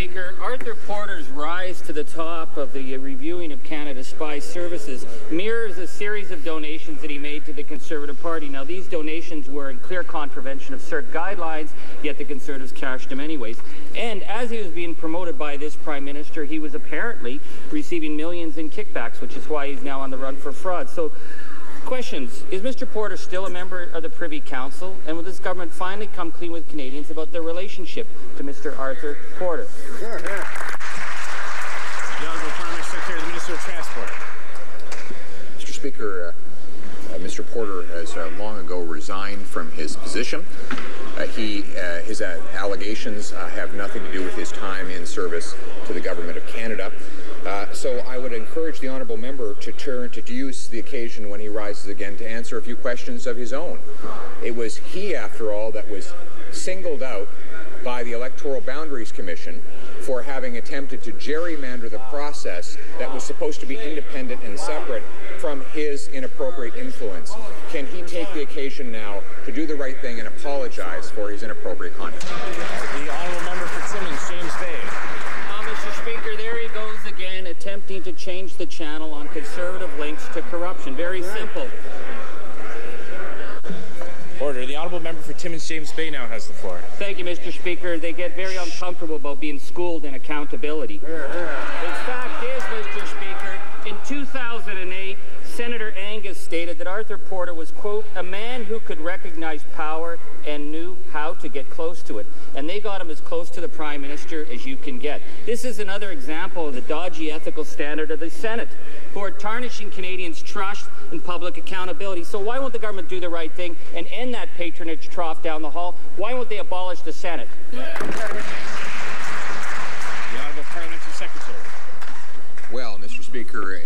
Speaker, Arthur Porter's rise to the top of the reviewing of Canada's spy services mirrors a series of donations that he made to the Conservative Party. Now, these donations were in clear contravention of CERT guidelines, yet the Conservatives cashed them anyways. And as he was being promoted by this Prime Minister, he was apparently receiving millions in kickbacks, which is why he's now on the run for fraud. So, questions. Is Mr. Porter still a member of the Privy Council? And will this government finally come clean with Canadians about their relationship to Mr. Arthur Porter? The Honourable Prime Secretary, the Minister of Transport. Mr. Speaker, Mr. Porter has long ago resigned from his position. His allegations have nothing to do with his time in service to the Government of Canada. So I would encourage the honourable member to use the occasion when he rises again to answer a few questions of his own. It was he, after all, that was singled out by the Electoral Boundaries Commission for having attempted to gerrymander the process that was supposed to be independent and separate from his inappropriate influence. Can he take the occasion now to do the right thing and apologize for his inappropriate conduct? The honourable member for Timmins-James Bay. Mr. Speaker, there he goes again, attempting to change the channel on Conservative links to corruption. Very simple. Order. The honourable member for Timmins-James Bay now has the floor. Thank you, Mr. Speaker. They get very uncomfortable about being schooled in accountability. The fact is, Mr. Speaker, in 2008, Senator Angus stated that Arthur Porter was, quote, a man who could recognize power and knew how to get close to it. And they got him as close to the Prime Minister as you can get. This is another example of the dodgy ethical standard of the Senate, who are tarnishing Canadians' trust in public accountability. So why won't the government do the right thing and end that patronage trough down the hall? Why won't they abolish the Senate? The honourable Parliamentary Secretary. Well, Mr. Speaker,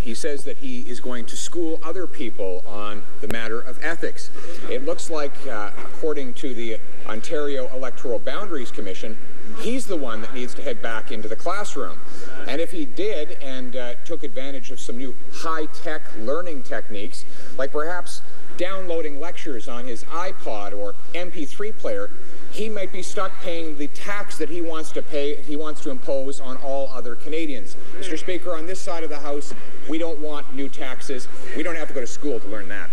he says that he is going to school other people on the matter of ethics. It looks like, according to the Ontario Electoral Boundaries Commission, he's the one that needs to head back into the classroom. And if he did and took advantage of some new high-tech learning techniques, like perhaps downloading lectures on his iPod or MP3 player, he might be stuck paying the tax that he wants to impose on all other Canadians. Mr. Speaker, on this side of the House, we don't want new taxes. We don't have to go to school to learn that.